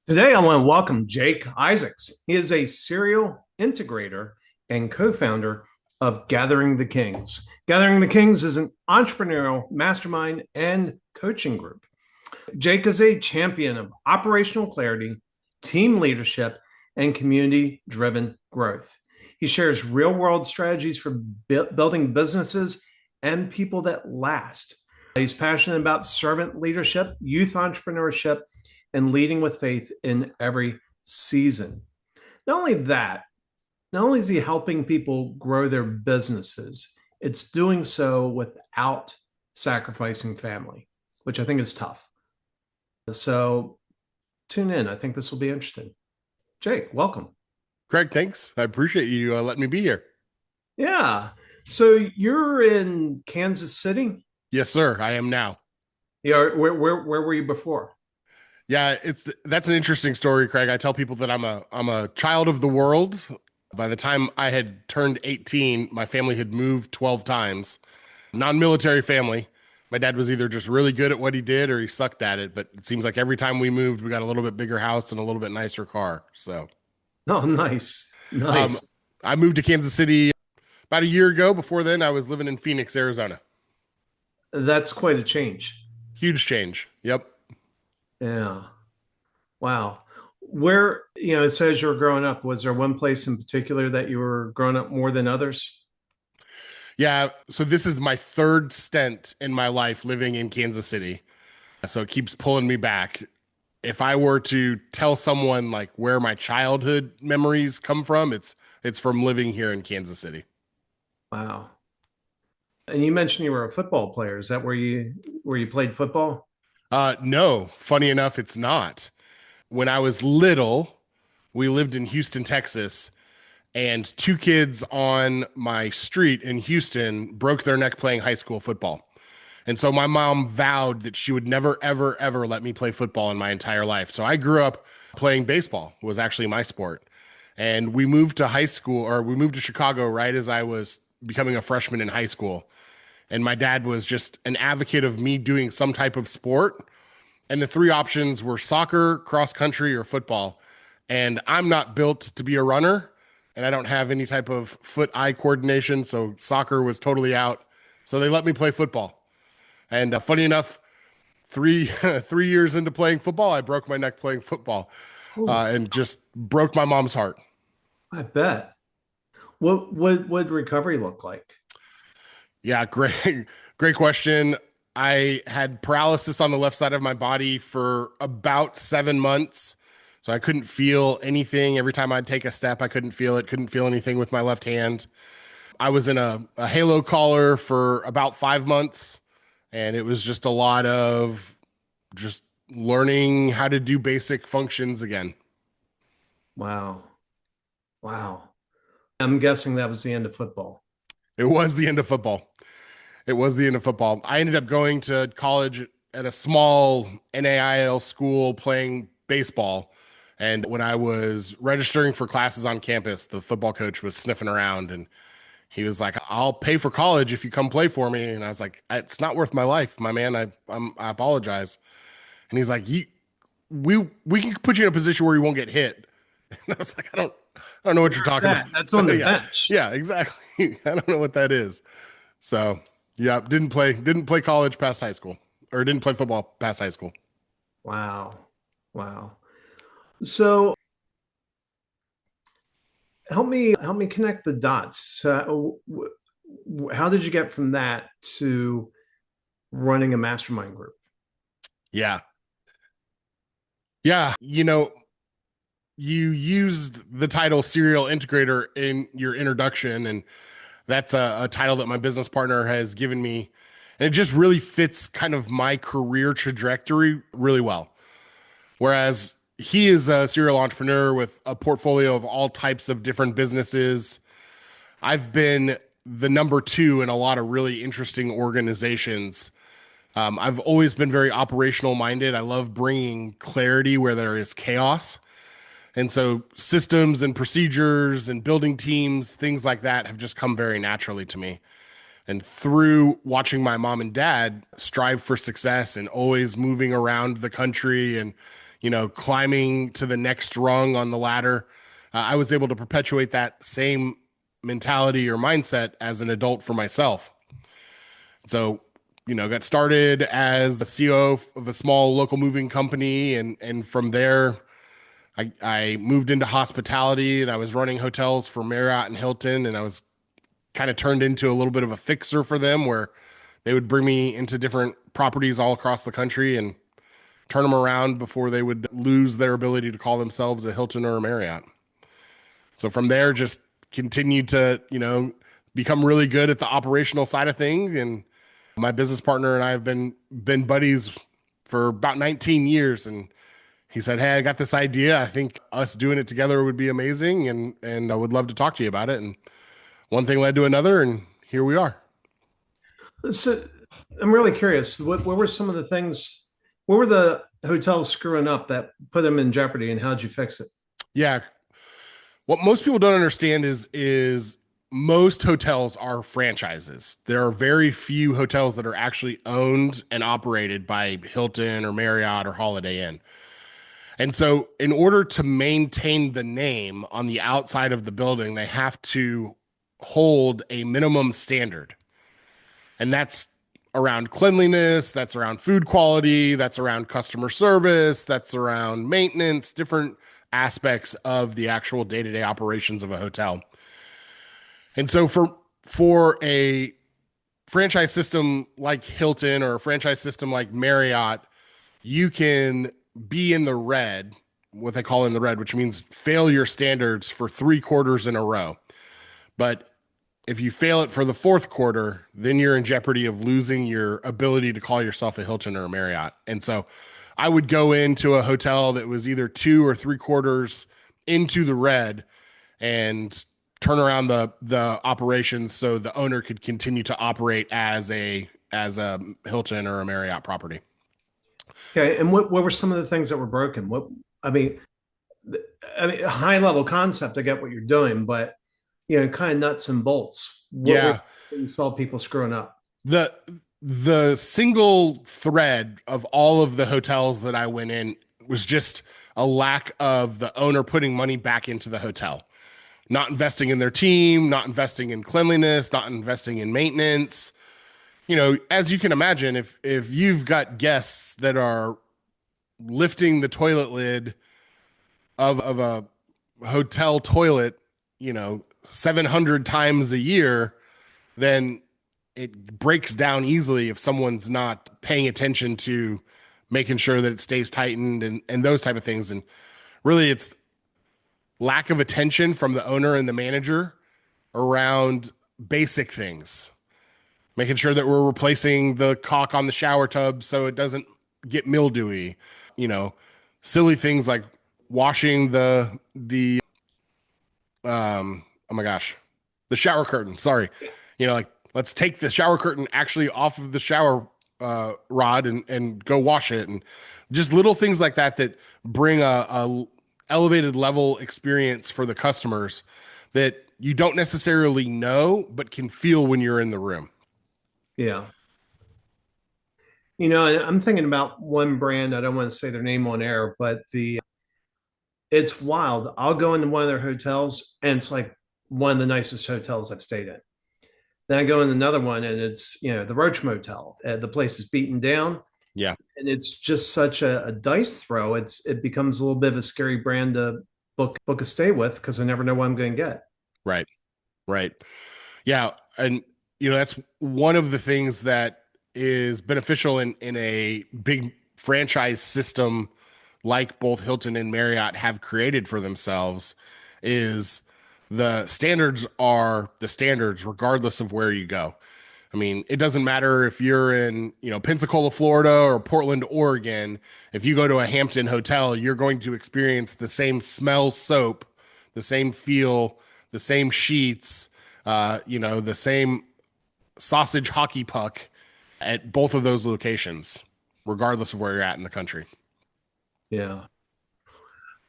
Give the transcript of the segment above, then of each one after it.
Today, I want to welcome Jake Isaacs. He is a serial integrator and co founder of Gathering the Kings. Gathering the Kings is an entrepreneurial mastermind and coaching group. Jake is a champion of operational clarity, team leadership, and community driven growth. He shares real world strategies for building businesses and people that last. He's passionate about servant leadership, youth entrepreneurship, and leading with faith in every season. Not only that, not only is he helping people grow their businesses, it's doing so without sacrificing family, which I think is tough. So tune in. I think this will be interesting. Jake, welcome. Craig, thanks. I appreciate you letting me be here. Yeah. So you're in Kansas City? Yes, sir. I am now. Yeah. Where were you before? Yeah, that's an interesting story, Craig. I tell people that I'm a child of the world. By the time I had turned 18, my family had moved 12 times. Non-military family. My dad was either just really good at what he did or he sucked at it, but it seems like every time we moved, we got a little bit bigger house and a little bit nicer car. So, Oh, nice. um, Nice. I moved to Kansas City about a year ago. Before then, I was living in Phoenix, Arizona. That's quite a change. Huge change. Yep. Yeah. Wow. Where, it says you were growing up, was there one place in particular that you were growing up more than others? Yeah, so this is my third stint in my life living in Kansas City. So it keeps pulling me back. If I were to tell someone like where my childhood memories come from, it's from living here in Kansas City. Wow. And you mentioned you were a football player. Is that where you played football? No, funny enough, it's not. When I was little, we lived in Houston, Texas, and two kids on my street in Houston broke their neck playing high school football. And so my mom vowed that she would never, ever, ever let me play football in my entire life. So I grew up playing baseball, was actually my sport. And we moved to high school, or we moved to Chicago right as I was becoming a freshman in high school. And my dad was just an advocate of me doing some type of sport. And the three options were soccer, cross country, or football. And I'm not built to be a runner, and I don't have any type of foot-eye coordination. So soccer was totally out. So they let me play football. And funny enough, three 3 years into playing football, I broke my neck playing football, Oh, and just broke my mom's heart. I bet. What recovery look like? Yeah, great, great question. I had paralysis on the left side of my body for about 7 months. So I couldn't feel anything. Every time I'd take a step, I couldn't feel it, couldn't feel anything with my left hand. I was in a halo collar for about 5 months, and it was just a lot of just learning how to do basic functions again. Wow. Wow. I'm guessing that was the end of football. It was the end of football. It was the end of football. I ended up going to college at a small NAIL school playing baseball. And when I was registering for classes on campus, the football coach was sniffing around and he was like, "I'll pay for college if you come play for me." And I was like, "It's not worth my life, my man. I apologize." And he's like, we can put you in a position where you won't get hit." And I was like, I don't know what you're Where's talking about. that? That's on the Yeah. bench. Yeah, exactly. I don't know what that is. So yeah, didn't play college past high school, or didn't play football past high school. Wow. Wow. So help me connect the dots. So, how did you get from that to running a mastermind group? Yeah. Yeah. You used the title serial integrator in your introduction, and that's a title that my business partner has given me. And it just really fits kind of my career trajectory really well. Whereas he is a serial entrepreneur with a portfolio of all types of different businesses. I've been the number two in a lot of really interesting organizations. I've always been very operational minded. I love bringing clarity where there is chaos. And so systems and procedures and building teams, things like that have just come very naturally to me. And through watching my mom and dad strive for success and always moving around the country and climbing to the next rung on the ladder. I was able to perpetuate that same mentality or mindset as an adult for myself. So, got started as a CEO of a small local moving company. And from there, I moved into hospitality, and I was running hotels for Marriott and Hilton. And I was kind of turned into a little bit of a fixer for them, where they would bring me into different properties all across the country and turn them around before they would lose their ability to call themselves a Hilton or a Marriott. So from there, just continued to, become really good at the operational side of things. And my business partner and I have been buddies for about 19 years. And he said, "Hey, I got this idea. I think us doing it together would be amazing. And I would love to talk to you about it." And one thing led to another, and here we are. So I'm really curious. What were some of the things? What were the hotels screwing up that put them in jeopardy, and how'd you fix it? Yeah. What most people don't understand is most hotels are franchises. There are very few hotels that are actually owned and operated by Hilton or Marriott or Holiday Inn. And so in order to maintain the name on the outside of the building, they have to hold a minimum standard. And that's around cleanliness, that's around food quality, that's around customer service, that's around maintenance, different aspects of the actual day-to-day operations of a hotel. And so for a franchise system like Hilton or a franchise system like Marriott, you can be in the red, what they call in the red, which means fail your standards for 3 quarters in a row. But if you fail it for the 4th quarter, then you're in jeopardy of losing your ability to call yourself a Hilton or a Marriott. And so I would go into a hotel that was either 2 or 3 quarters into the red and turn around the operations so the owner could continue to operate as a Hilton or a Marriott property. Okay, and what were some of the things that were broken? I mean, high level concept. I get what you're doing, but kind of nuts and bolts. What were Yeah. you saw people screwing up? The the single thread of all of the hotels that I went in was just a lack of the owner putting money back into the hotel. Not investing in their team, not investing in cleanliness, not investing in maintenance. As you can imagine, if you've got guests that are lifting the toilet lid of a hotel toilet, 700 times a year, then it breaks down easily if someone's not paying attention to making sure that it stays tightened and those type of things. And really it's lack of attention from the owner and the manager around basic things, making sure that we're replacing the caulk on the shower tub so it doesn't get mildewy, you know, silly things like washing the oh my gosh, the shower curtain. Sorry. Like let's take the shower curtain actually off of the shower rod and go wash it. And just little things like that that bring a elevated level experience for the customers that you don't necessarily know, but can feel when you're in the room. Yeah. And I'm thinking about one brand. I don't want to say their name on air, but it's wild. I'll go into one of their hotels and it's like one of the nicest hotels I've stayed in. Then I go in another one and it's, the Roach Motel. The place is beaten down Yeah. and it's just such a dice throw. It becomes a little bit of a scary brand to book a stay with because I never know what I'm going to get. Right. Right. Yeah. And, that's one of the things that is beneficial in a big franchise system like both Hilton and Marriott have created for themselves is the standards are the standards regardless of where you go. I mean, it doesn't matter if you're in, Pensacola, Florida or Portland, Oregon. If you go to a Hampton hotel, you're going to experience the same smell soap, the same feel, the same sheets, the same sausage hockey puck at both of those locations, regardless of where you're at in the country. Yeah.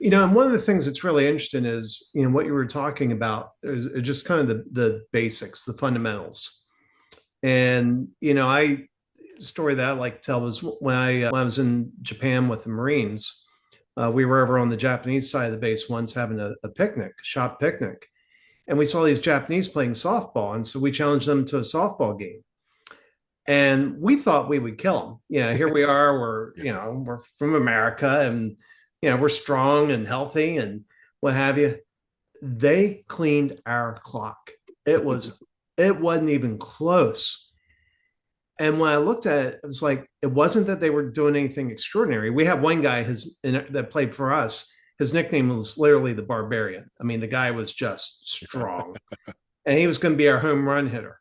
And one of the things that's really interesting is, what you were talking about is just kind of the basics, the fundamentals. And, story that I like to tell was when I was in Japan with the Marines, We were over on the Japanese side of the base once having a picnic, shop picnic, and we saw these Japanese playing softball. And so we challenged them to a softball game. And we thought we would kill them. Here we are. Yeah. We're from America, and we're strong and healthy and what have you. They cleaned our clock. It wasn't even close. And when I looked at it, it was like it wasn't that they were doing anything extraordinary. We have one guy that played for us. His nickname was literally the Barbarian. I mean, the guy was just strong, and he was going to be our home run hitter.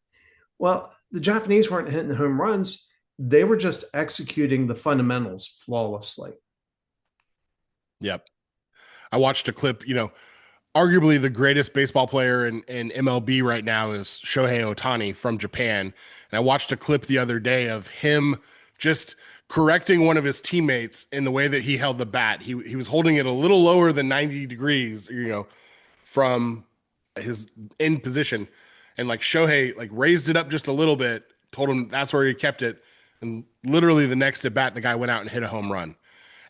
Well, the Japanese weren't hitting the home runs; they were just executing the fundamentals flawlessly. Yep. I watched a clip, arguably the greatest baseball player in MLB right now is Shohei Ohtani from Japan. And I watched a clip the other day of him just correcting one of his teammates in the way that he held the bat. He was holding it a little lower than 90 degrees, from his end position. And like Shohei raised it up just a little bit, told him that's where he kept it. And literally the next at bat, the guy went out and hit a home run.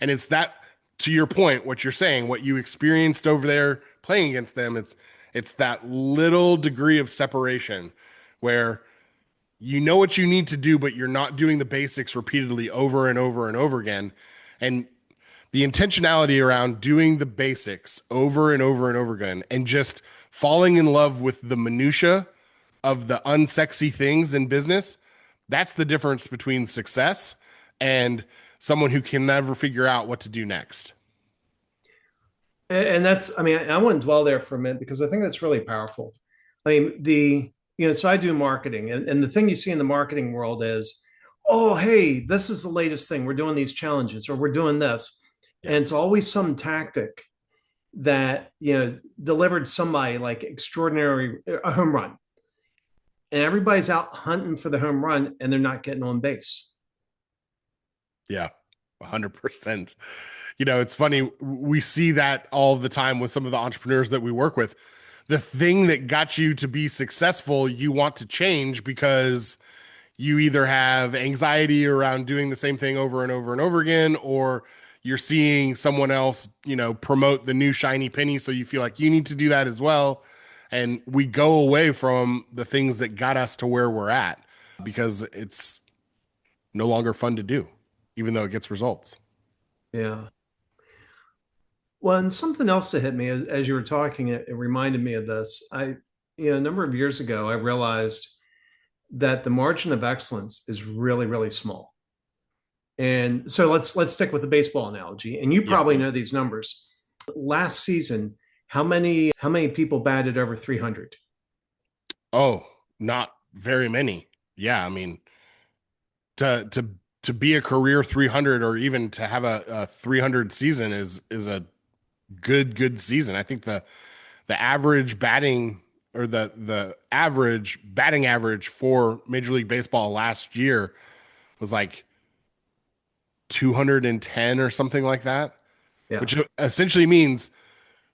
And it's that, to your point, what you're saying, what you experienced over there playing against them, it's that little degree of separation where you know what you need to do, but you're not doing the basics repeatedly over and over and over again. And the intentionality around doing the basics over and over and over again and just falling in love with the minutia of the unsexy things in business, that's the difference between success and someone who can never figure out what to do next. And that's, I mean, I want to dwell there for a minute because I think that's really powerful. I mean, so I do marketing, and the thing you see in the marketing world is, oh, hey, this is the latest thing. We're doing these challenges or we're doing this. Yeah. And it's always some tactic that, delivered somebody like extraordinary a home run. And everybody's out hunting for the home run and they're not getting on base. Yeah, 100%. It's funny. We see that all the time with some of the entrepreneurs that we work with. The thing that got you to be successful, you want to change because you either have anxiety around doing the same thing over and over and over again, or you're seeing someone else, promote the new shiny penny. So you feel like you need to do that as well. And we go away from the things that got us to where we're at because it's no longer fun to do, even though it gets results. Yeah. Well, and something else that hit me as you were talking, it reminded me of this. A number of years ago, I realized that the margin of excellence is really, really small. And so let's stick with the baseball analogy. And you probably know these numbers. Last season, how many people batted over 300? Oh, not very many. Yeah, I mean, to be a career 300 or even to have a 300 season is a good season. I think the average batting or the average batting average for Major League Baseball last year was like 210 or something like that. Yeah. Which essentially means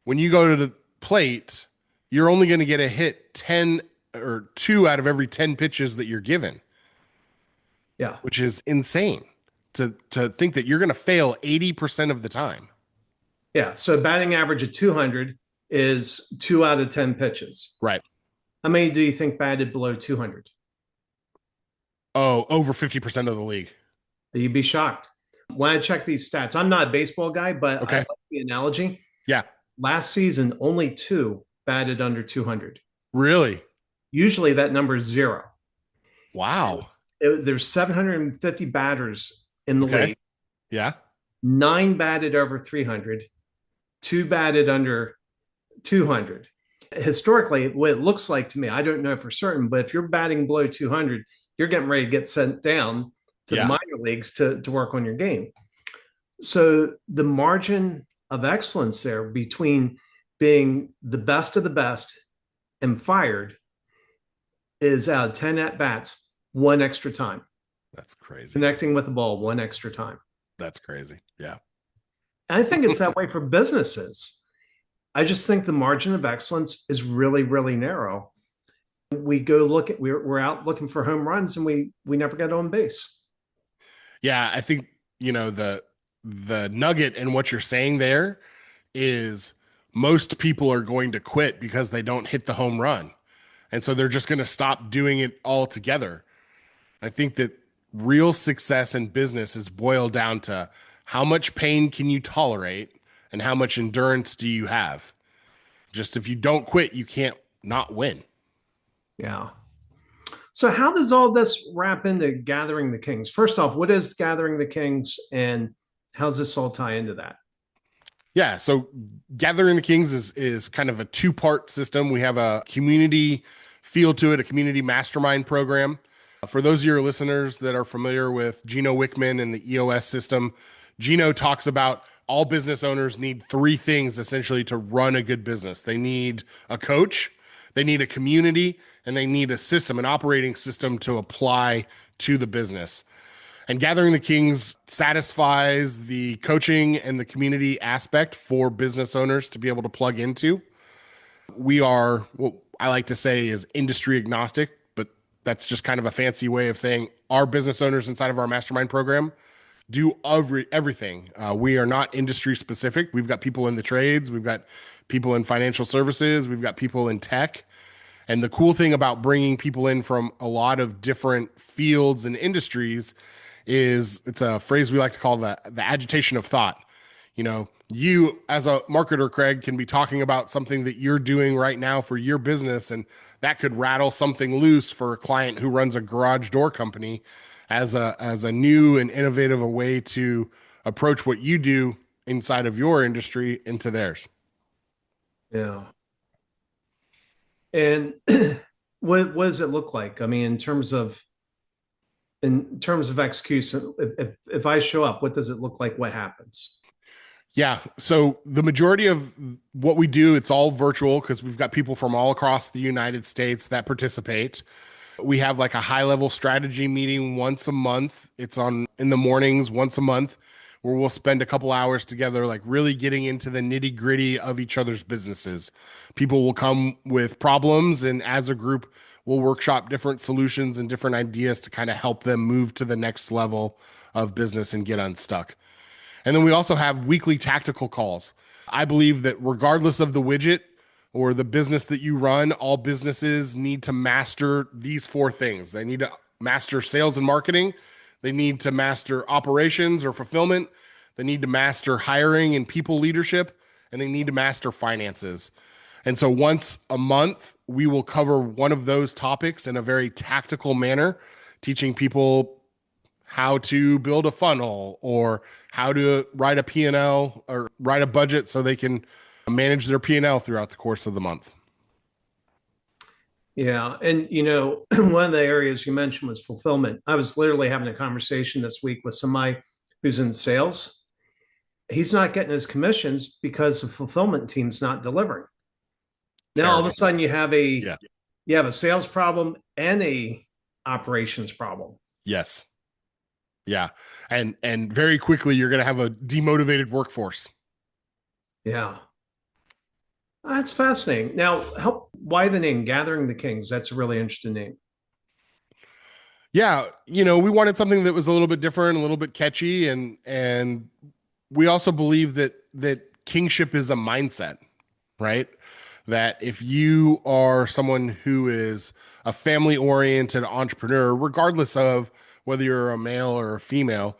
when you go to the plate, you're only going to get a hit 10 or 2 out of every 10 pitches that you're given. Yeah. Which is insane to think that you're going to fail 80% of the time. Yeah. So batting average of 200 is 2 out of 10 pitches. Right. How many do you think batted below 200? Oh, over 50% of the league. You'd be shocked. When I check these stats, I'm not a baseball guy, but okay. I like the analogy. Yeah. Last season, only 2 batted under 200. Really? Usually that number is 0. Wow. There's 750 batters in the league. Yeah. 9 batted over 300. 2 batted under 200. Historically, what it looks like to me, I don't know for certain, but if you're batting below 200, you're getting ready to get sent down to the minor leagues to work on your game. So the margin of excellence there between being the best of the best and fired is out of 10 at-bats, 1 extra time. That's crazy. Connecting with the ball 1 extra time. That's crazy. Yeah. And I think it's that way for businesses. I just think the margin of excellence is really, really narrow. We go we're out looking for home runs and we never get on base. Yeah, I think, the the nugget in what you're saying there is most people are going to quit because they don't hit the home run. And so they're just going to stop doing it altogether. I think that real success in business is boiled down to how much pain can you tolerate and how much endurance do you have? Just if you don't quit, you can't not win. Yeah. So, how does all this wrap into Gathering the Kings? First off, what is Gathering the Kings, and how does this all tie into that? Yeah, so Gathering the Kings is kind of a two-part system. We have a community feel to it, a community mastermind program. For those of your listeners that are familiar with Gino Wickman and the EOS system, Gino talks about all business owners need three things essentially to run a good business. They need a coach, they need a community, and they need a system, an operating system to apply to the business. And Gathering the Kings satisfies the coaching and the community aspect for business owners to be able to plug into. We are what I like to say is industry agnostic, but that's just kind of a fancy way of saying our business owners inside of our mastermind program do everything. We are not industry specific. We've got people in the trades, we've got people in financial services, we've got people in tech. And the cool thing about bringing people in from a lot of different fields and industries is it's a phrase we like to call the agitation of thought. You know, you as a marketer, Craig, can be talking about something that you're doing right now for your business, and that could rattle something loose for a client who runs a garage door company as a new and innovative a way to approach what you do inside of your industry into theirs. Yeah. And what does it look like? I mean, in terms of execution, if I show up, what does it look like? What happens? Yeah. So the majority of what we do, it's all virtual because we've got people from all across the United States that participate. We have like a high level strategy meeting once a month. It's on in the mornings once a month where we'll spend a couple hours together, like really getting into the nitty gritty of each other's businesses. People will come with problems, and as a group, we'll workshop different solutions and different ideas to kind of help them move to the next level of business and get unstuck. And then we also have weekly tactical calls. I believe that regardless of the widget or the business that you run, all businesses need to master these four things. They need to master sales and marketing. They need to master operations or fulfillment. They need to master hiring and people leadership, and they need to master finances. And so once a month, we will cover one of those topics in a very tactical manner, teaching people how to build a funnel or how to write a P&L or write a budget so they can manage their P&L throughout the course of the month. Yeah. And, one of the areas you mentioned was fulfillment. I was literally having a conversation this week with somebody who's in sales. He's not getting his commissions because the fulfillment team's not delivering. Now, all of a sudden you have a sales problem and a operations problem. Yes. Yeah. And very quickly you're going to have a demotivated workforce. Yeah. That's fascinating. Now, why the name Gathering the Kings? That's a really interesting name. Yeah, we wanted something that was a little bit different, a little bit catchy, and we also believe that kingship is a mindset, right? That if you are someone who is a family-oriented entrepreneur, regardless of whether you're a male or a female,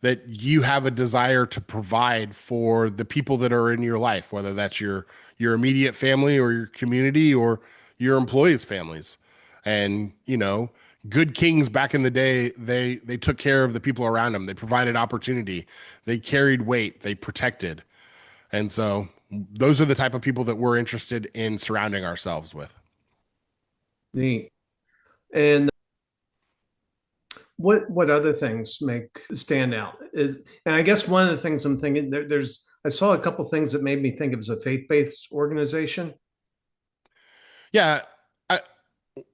that you have a desire to provide for the people that are in your life, whether that's your immediate family or your community or your employees' families. And, good kings back in the day, they took care of the people around them. They provided opportunity. They carried weight. They protected. And so those are the type of people that we're interested in surrounding ourselves with. Neat. And what other things make stand out and I guess one of the things I'm thinking I saw a couple things that made me think it was a faith-based organization. Yeah,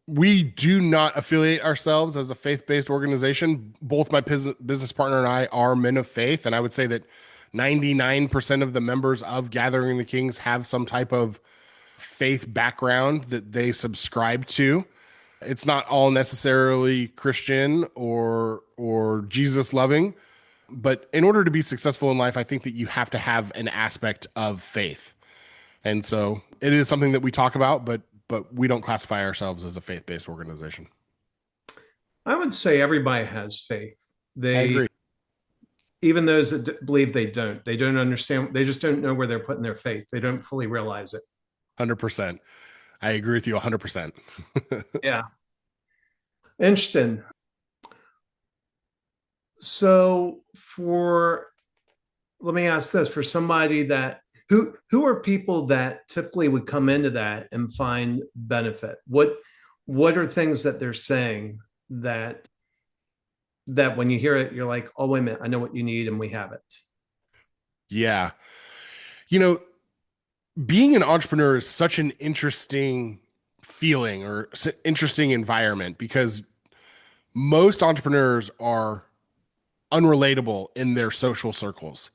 we do not affiliate ourselves as a faith-based organization. Both my business partner and I are men of faith, and I would say that 99% of the members of Gathering the Kings have some type of faith background that they subscribe to. It's not all necessarily Christian or Jesus loving, But in order to be successful in life, I think that you have to have an aspect of faith. And so it is something that we talk about, but we don't classify ourselves as a faith-based organization. I would say everybody has faith. I They, agree. even those that believe they don't understand, they just don't know where they're putting their faith. They don't fully realize it. 100%. I agree with you 100%. Yeah. Interesting. So let me ask this for somebody that who are people that typically would come into that and find benefit? What are things that they're saying that when you hear it, you're like, oh, wait a minute, I know what you need and we have it. Yeah. You know, being an entrepreneur is such an interesting feeling or interesting environment because most entrepreneurs are unrelatable in their social circles.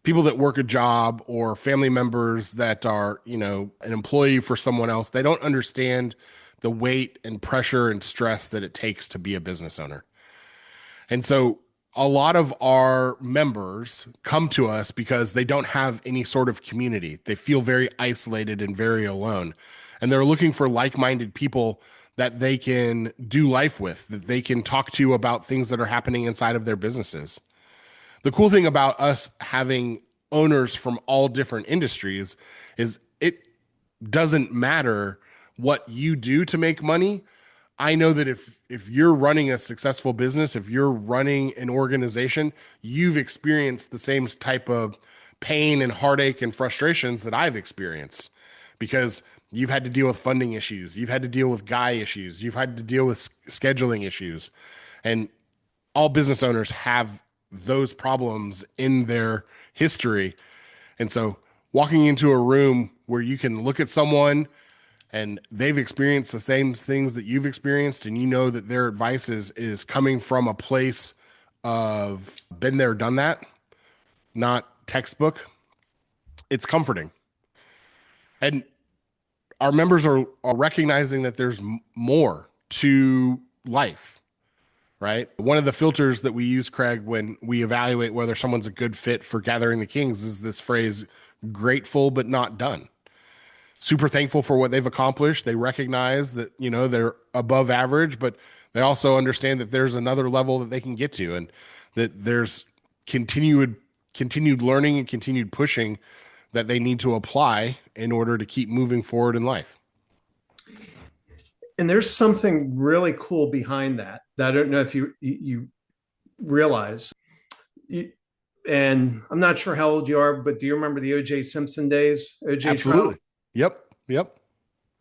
People that work a job or family members that are, an employee for someone else, they don't understand the weight and pressure and stress that it takes to be a business owner. And so a lot of our members come to us because they don't have any sort of community. They feel very isolated and very alone. And they're looking for like-minded people that they can do life with, that they can talk to about things that are happening inside of their businesses. The cool thing about us having owners from all different industries is it doesn't matter what you do to make money. I know that if you're running a successful business, if you're running an organization, you've experienced the same type of pain and heartache and frustrations that I've experienced because you've had to deal with funding issues, you've had to deal with guy issues, you've had to deal with scheduling issues. And all business owners have those problems in their history. And so walking into a room where you can look at someone and they've experienced the same things that you've experienced, and you know that their advice is coming from a place of been there, done that, not textbook, it's comforting. And our members are recognizing that there's more to life, right? One of the filters that we use, Craig, when we evaluate whether someone's a good fit for Gathering the Kings is this phrase, grateful but not done. Super thankful for what they've accomplished. They recognize that, they're above average, but they also understand that there's another level that they can get to and that there's continued learning and continued pushing that they need to apply in order to keep moving forward in life. And there's something really cool behind that I don't know if you realize. And I'm not sure how old you are, but do you remember the O.J. Simpson days? O.J. Absolutely. trial? Yep.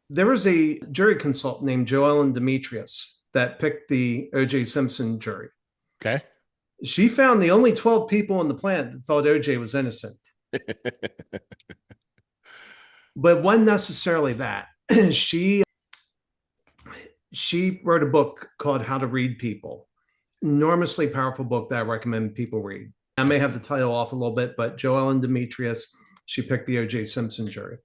There was a jury consultant named Joellen Demetrius that picked the O.J. Simpson jury. Okay. She found the only 12 people on the planet that thought O.J. was innocent. But wasn't necessarily that. she wrote a book called How to Read People. Enormously powerful book that I recommend people read. I may have the title off a little bit, but Joellen Demetrius, she picked the O.J. Simpson jury.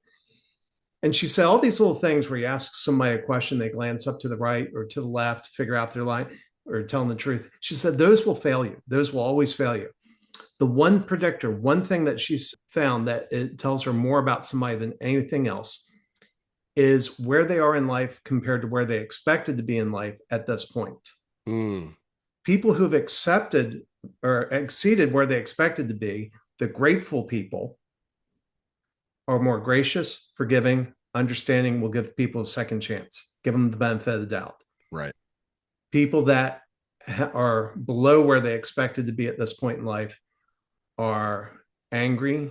And she said all these little things where you ask somebody a question, they glance up to the right or to the left, figure out their line or telling the truth. She said those will fail you. Those will always fail you. The one predictor, one thing that she's found that it tells her more about somebody than anything else is where they are in life compared to where they expected to be in life at this point. People who've accepted or exceeded where they expected to be, the grateful people, are more gracious, forgiving, understanding, will give people a second chance, give them the benefit of the doubt. Right. People that are below where they expected to be at this point in life are angry,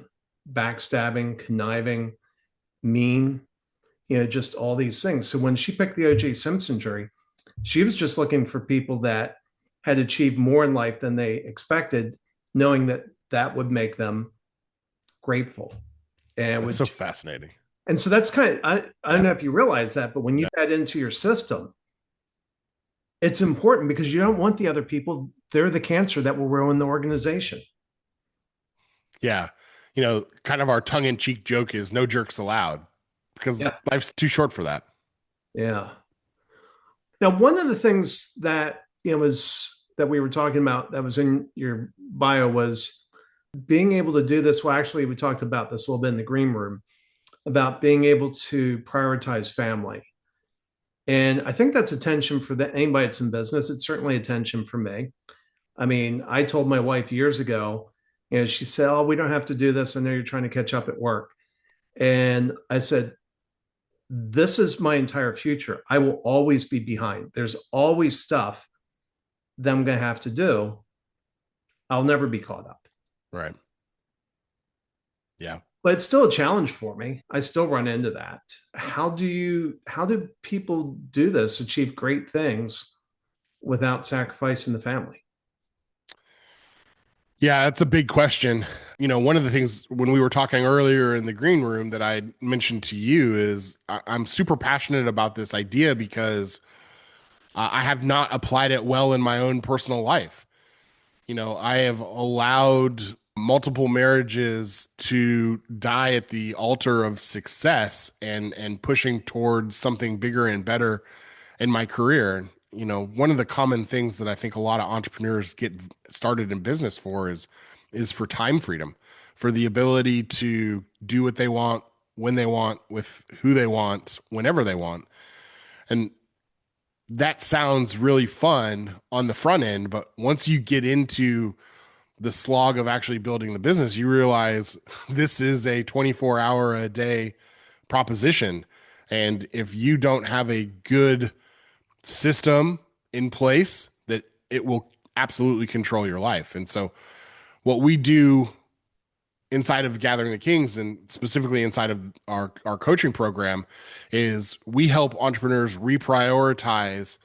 backstabbing, conniving, mean, just all these things. So when she picked the O.J. Simpson jury, she was just looking for people that had achieved more in life than they expected, knowing that that would make them grateful. And it's so fascinating. And so that's I don't know if you realize that, but when you add into your system, it's important because you don't want the other people. They're the cancer that will ruin the organization. Yeah. Kind of our tongue-in-cheek joke is no jerks allowed because life's too short for that. Yeah. Now, one of the things that that we were talking about that was in your bio was being able to do this. Well, actually, we talked about this a little bit in the green room about being able to prioritize family. And I think that's attention for anybody that's in business. It's certainly attention for me. I mean, I told my wife years ago, she said, "Oh, we don't have to do this. I know you're trying to catch up at work." And I said, "This is my entire future. I will always be behind. There's always stuff that I'm going to have to do. I'll never be caught up." Right. Yeah. But it's still a challenge for me. I still run into that. How do people do this, achieve great things without sacrificing the family? Yeah, that's a big question. One of the things when we were talking earlier in the green room that I mentioned to you is I'm super passionate about this idea because I have not applied it well in my own personal life. I have allowed multiple marriages to die at the altar of success and pushing towards something bigger and better in my career. One of the common things that I think a lot of entrepreneurs get started in business for is for time freedom, for the ability to do what they want, when they want, with who they want, whenever they want. And that sounds really fun on the front end, but once you get into the slog of actually building the business, you realize this is a 24-hour a day proposition. And if you don't have a good system in place, that it will absolutely control your life. And so what we do inside of Gathering the Kings, and specifically inside of our coaching program, is we help entrepreneurs reprioritize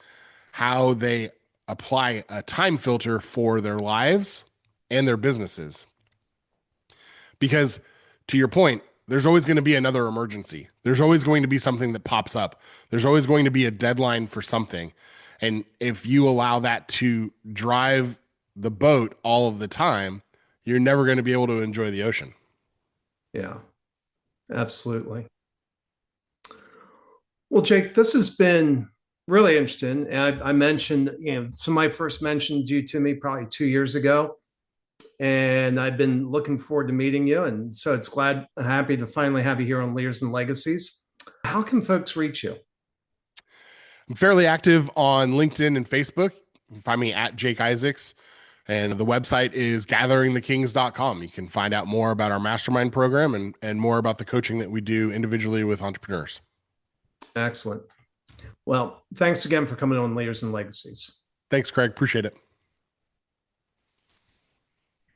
how they apply a time filter for their lives and their businesses. Because to your point, there's always going to be another emergency. There's always going to be something that pops up. There's always going to be a deadline for something. And if you allow that to drive the boat all of the time, you're never going to be able to enjoy the ocean. Yeah, absolutely. Well, Jake, this has been really interesting. And I mentioned, somebody first mentioned you to me probably 2 years ago. And I've been looking forward to meeting you. And so happy to finally have you here on Leaders and Legacies. How can folks reach you? I'm fairly active on LinkedIn and Facebook. You can find me at Jake Isaacs. And the website is gatheringthekings.com. You can find out more about our mastermind program and more about the coaching that we do individually with entrepreneurs. Excellent. Well, thanks again for coming on Leaders and Legacies. Thanks, Craig. Appreciate it.